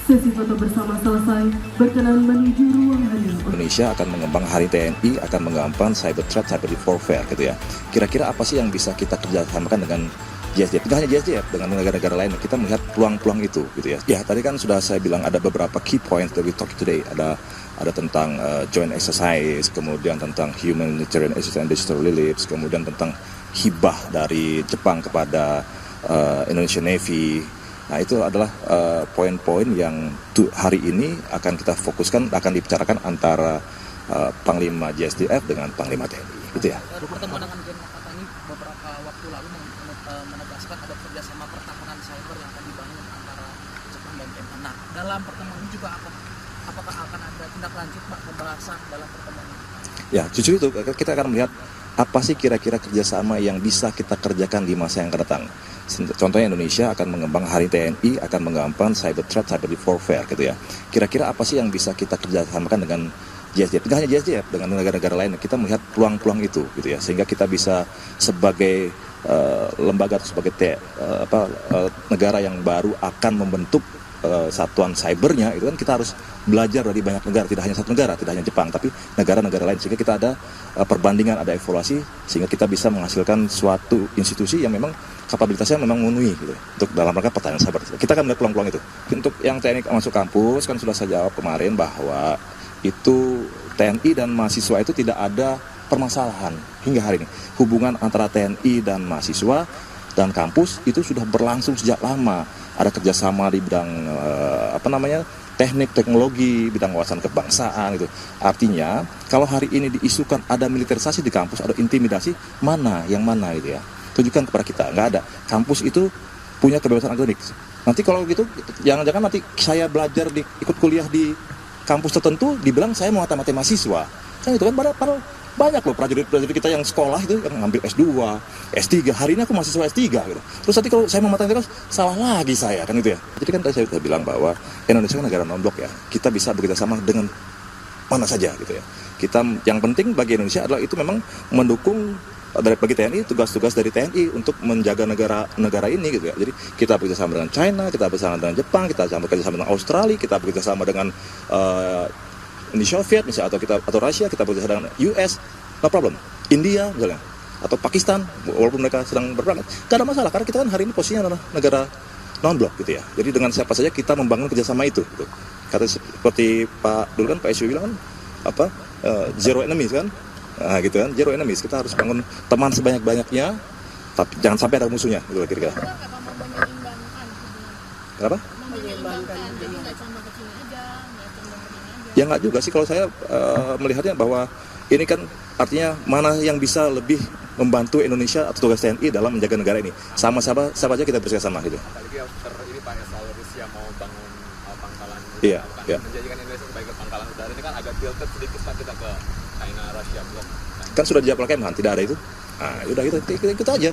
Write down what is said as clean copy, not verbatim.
Sesi foto bersama selesai, berkenan menuju ruang hadir. Indonesia akan mengembang Hari TNI, akan mengembangkan cyber threat, cyber warfare gitu ya. Kira-kira apa sih yang bisa kita kerjasamakan dengan JSDF? Tidak hanya JSDF, dengan negara-negara lain, kita melihat peluang-peluang itu gitu ya. Ya, tadi kan sudah saya bilang ada beberapa key points that we talk today. Ada tentang joint exercise, kemudian tentang humanitarian assistance and digital reliefs, kemudian tentang hibah dari Jepang kepada Indonesian Navy. Nah, itu adalah poin-poin yang hari ini akan kita fokuskan, akan dibicarakan antara Panglima JSDF dengan Panglima TNI, gitu ya. Pertemuan dengan Gen Makata ini beberapa waktu lalu menegaskan ada kerjasama pertahanan cyber yang akan dibangun antara Jepang dan TNI. Nah, dalam pertemuan ini juga apakah akan ada tindak lanjut, Pak, pembahasan dalam pertemuan ini? Ya, justru itu kita akan melihat apa sih kira-kira kerjasama yang bisa kita kerjakan di masa yang akan datang. Contohnya Indonesia akan mengembang Hari TNI, akan mengembangkan cyber threat, cyber warfare gitu ya. Kira-kira apa sih yang bisa kita kerjasamakan dengan JSDF? Tidak hanya JSDF, dengan negara-negara lain, kita melihat peluang-peluang itu gitu ya. Sehingga kita bisa sebagai lembaga atau sebagai negara yang baru akan membentuk satuan cybernya, itu kan kita harus belajar dari banyak negara, tidak hanya satu negara, tidak hanya Jepang, tapi negara-negara lain, sehingga kita ada perbandingan, ada evaluasi, sehingga kita bisa menghasilkan suatu institusi yang memang kapabilitasnya memang memenuhi gitu, untuk dalam rangka pertahanan cyber. Kita akan melihat peluang-peluang itu. Untuk yang TNI masuk kampus, kan sudah saya jawab kemarin bahwa itu TNI dan mahasiswa itu tidak ada permasalahan hingga hari ini. Hubungan antara TNI dan mahasiswa dan kampus itu sudah berlangsung sejak lama. Ada kerjasama di bidang teknik, teknologi, bidang wawasan kebangsaan gitu. Artinya kalau hari ini diisukan ada militerisasi di kampus, ada intimidasi, yang mana gitu ya. Tunjukkan kepada kita, nggak ada. Kampus itu punya kebebasan akademik. Nanti kalau gitu, jangan-jangan nanti saya belajar ikut kuliah di kampus tertentu, dibilang saya mau mata-mata mahasiswa. Kan itu kan padahal banyak loh prajurit-prajurit kita yang sekolah itu yang ngambil S2, S3. Hari ini aku mahasiswa S3 gitu. Terus nanti kalau saya mau matematika salah lagi saya kan itu ya. Jadi kan tadi saya sudah bilang bahwa Indonesia kan negara non-blok ya. Kita bisa bekerja sama dengan mana saja gitu ya. Yang penting bagi Indonesia adalah itu memang mendukung bagi TNI, tugas-tugas dari TNI untuk menjaga negara ini gitu ya. Jadi kita bekerja sama dengan China, kita bekerja sama dengan Jepang, kita bekerja sama dengan Australia, kita bekerja sama dengan Uni Soviet misalnya, atau Rusia, kita bekerja dengan US, no problem. India misalnya, atau Pakistan, walaupun mereka sedang berperang, gak ada masalah karena kita kan hari ini posisinya adalah negara non-blok gitu ya. Jadi dengan siapa saja kita membangun kerjasama itu. Gitu. Kata seperti Pak SBY bilang kan zero enemies kan, nah gitu kan, zero enemies. Kita harus bangun teman sebanyak-banyaknya, tapi jangan sampai ada musuhnya gitu kira-kira. Kenapa? Ya nggak juga sih kalau saya melihatnya bahwa ini kan artinya mana yang bisa lebih membantu Indonesia atau tugas TNI dalam menjaga negara ini. Sama siapa aja kita bekerja sama gitu. Apalagi ini Pak Rusia mau bangun pangkalan. Iya. Menjadikan Indonesia sebagai pangkalan udara ini kan agak tilted sedikit Pak kita ke China Rusia blok. Kan sudah dijawab oleh Kemhan, tidak ada itu. Nah, udah kita ikut aja.